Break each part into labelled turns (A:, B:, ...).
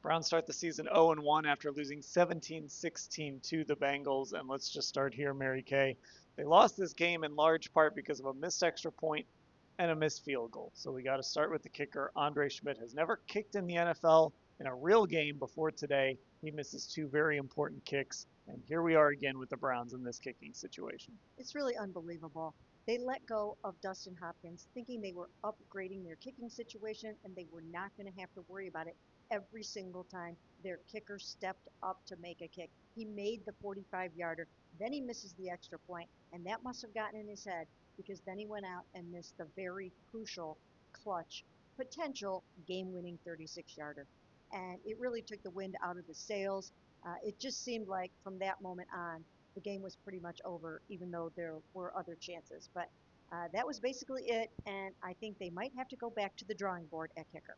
A: Browns start the season 0-1 after losing 17-16 to the Bengals. And let's just start here, Mary Kay. They lost this game in large part because of a missed extra point and a missed field goal. So we got to start with the kicker. Andre Szmyt has never kicked in the NFL in a real game before today. He misses two very important kicks. And here we are again with the Browns in this kicking situation.
B: It's really unbelievable. They let go of Dustin Hopkins thinking they were upgrading their kicking situation and they were not going to have to worry about it every single time their kicker stepped up to make a kick. He made the 45-yarder, then he misses the extra point, and that must have gotten in his head because then he went out and missed the very crucial, clutch, potential game-winning 36-yarder. And it really took the wind out of the sails. It just seemed like from that moment on, the game was pretty much over, even though there were other chances. But that was basically it, and I think they might have to go back to the drawing board at kicker.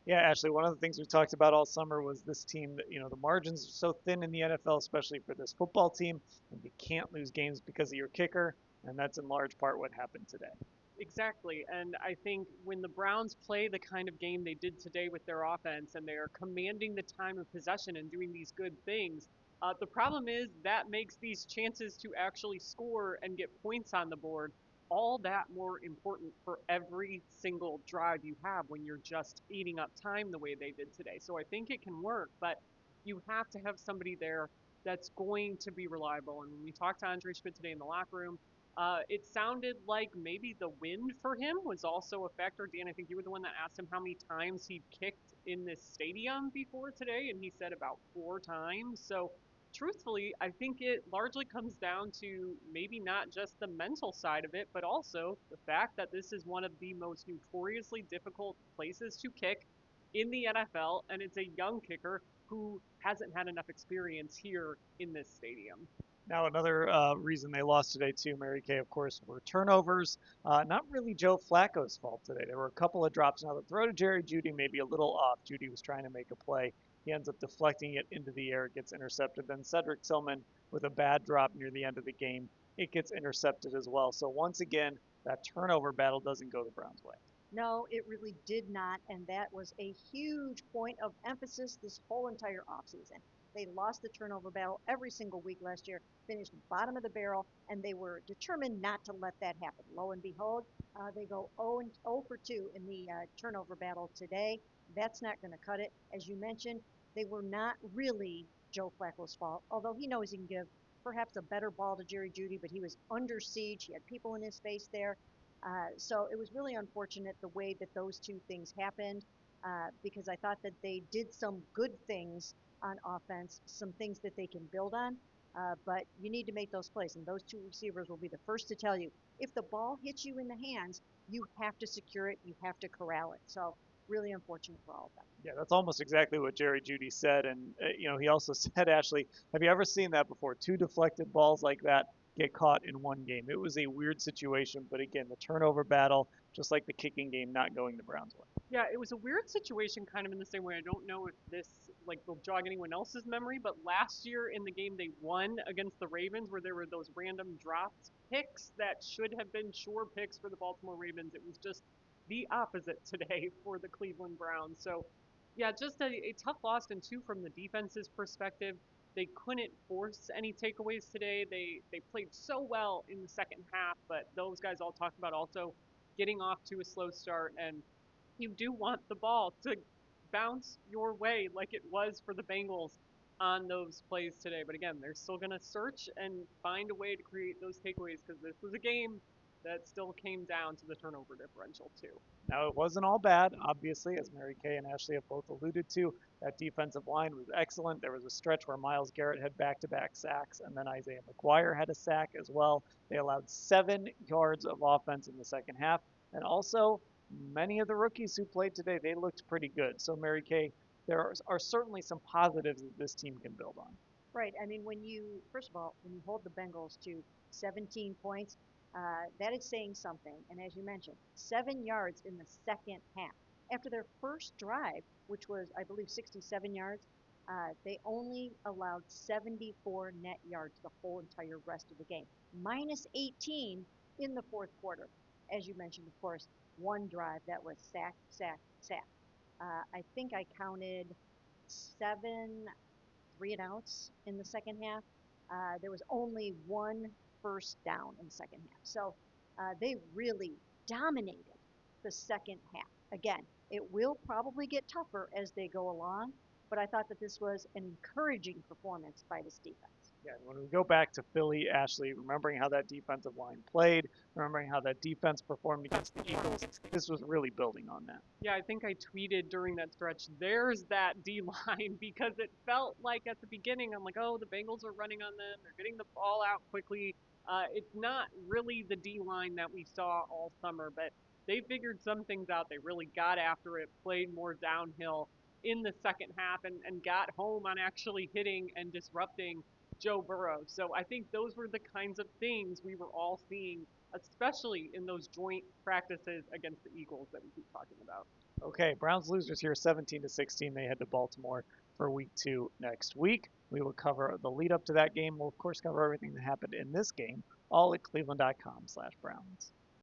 A: Yeah, Ashley, one of the things we talked about all summer was this team that, the margins are so thin in the NFL, especially for this football team, and you can't lose games because of your kicker, and that's in large part what happened today.
C: Exactly. And I think when the Browns play the kind of game they did today with their offense and they are commanding the time of possession and doing these good things, the problem is that makes these chances to actually score and get points on the board all that more important for every single drive you have when you're just eating up time the way they did today. So I think it can work, but you have to have somebody there that's going to be reliable. And when we talked to Andre Szmyt today in the locker room, it sounded like maybe the wind for him was also a factor. Dan, I think you were the one that asked him how many times he kicked in this stadium before today, and he said about 4 times. So, truthfully, I think it largely comes down to maybe not just the mental side of it, but also the fact that this is one of the most notoriously difficult places to kick in the NFL, and it's a young kicker who hasn't had enough experience here in this stadium.
A: Now, another reason they lost today, too, Mary Kay, of course, were turnovers. Not really Joe Flacco's fault today. There were a couple of drops. Now, the throw to Jerry Jeudy may be a little off. Jeudy was trying to make a play. He ends up deflecting it into the air. It gets intercepted. Then Cedric Tillman with a bad drop near the end of the game. It gets intercepted as well. So once again, that turnover battle doesn't go the Browns' way.
B: No, it really did not, and that was a huge point of emphasis this whole entire offseason. They lost the turnover battle every single week last year, finished bottom of the barrel, and they were determined not to let that happen. Lo and behold, they go 0 for 2 in the turnover battle today. That's not going to cut it. As you mentioned, they were not really Joe Flacco's fault, although he knows he can give perhaps a better ball to Jerry Jeudy, but he was under siege. He had people in his face there. So it was really unfortunate the way that those two things happened because I thought that they did some good things on offense, some things that they can build on. But you need to make those plays, and those two receivers will be the first to tell you if the ball hits you in the hands, you have to secure it, you have to corral it. So really unfortunate for all of them.
A: Yeah, that's almost exactly what Jerry Jeudy said. And, he also said, Ashley, have you ever seen that before? Two deflected balls like that get caught in one game. It was a weird situation. But again, the turnover battle, just like the kicking game, not going the Browns' way.
C: Yeah, it was a weird situation, kind of in the same way. I don't know if this will jog anyone else's memory, but last year in the game they won against the Ravens, where there were those random dropped picks that should have been sure picks for the Baltimore Ravens. It was just the opposite today for the Cleveland Browns. So, yeah, just a tough loss, and two from the defense's perspective. They couldn't force any takeaways today. They played so well in the second half, but those guys all talked about also getting off to a slow start, and you do want the ball to bounce your way like it was for the Bengals on those plays today. But again, they're still going to search and find a way to create those takeaways because this was a game that still came down to the turnover differential, too.
A: Now, it wasn't all bad, obviously, as Mary Kay and Ashley have both alluded to. That defensive line was excellent. There was a stretch where Myles Garrett had back-to-back sacks, and then Isaiah McGuire had a sack as well. They allowed 7 yards of offense in the second half. And also, many of the rookies who played today, they looked pretty good. So, Mary Kay, there are certainly some positives that this team can build on.
B: Right. I mean, first of all, when you hold the Bengals to 17 points, that is saying something. And as you mentioned, 7 yards in the second half. After their first drive, which was, I believe, 67 yards, they only allowed 74 net yards the whole entire rest of the game, minus 18 in the fourth quarter. As you mentioned, of course, one drive that was sack, sack, sack. I think I counted 7 3-and-outs in the second half. There was only one first down in the second half. So they really dominated the second half. Again, it will probably get tougher as they go along, but I thought that this was an encouraging performance by this defense.
A: Yeah, when we go back to Philly, Ashley, remembering how that defensive line played, remembering how that defense performed against the Eagles, this was really building on that.
C: Yeah, I think I tweeted during that stretch, there's that D line, because it felt like at the beginning, I'm like, oh, the Bengals are running on them. They're getting the ball out quickly. It's not really the D line that we saw all summer, but they figured some things out. They really got after it, played more downhill in the second half, and got home on actually hitting and disrupting Joe Burrow. So I think those were the kinds of things we were all seeing, especially in those joint practices against the Eagles that we keep talking about.
A: Okay, Browns losers here 17-16. They head to Baltimore for week 2 next week. We will cover the lead up to that game. We'll, of course, cover everything that happened in this game, all at cleveland.com/Browns.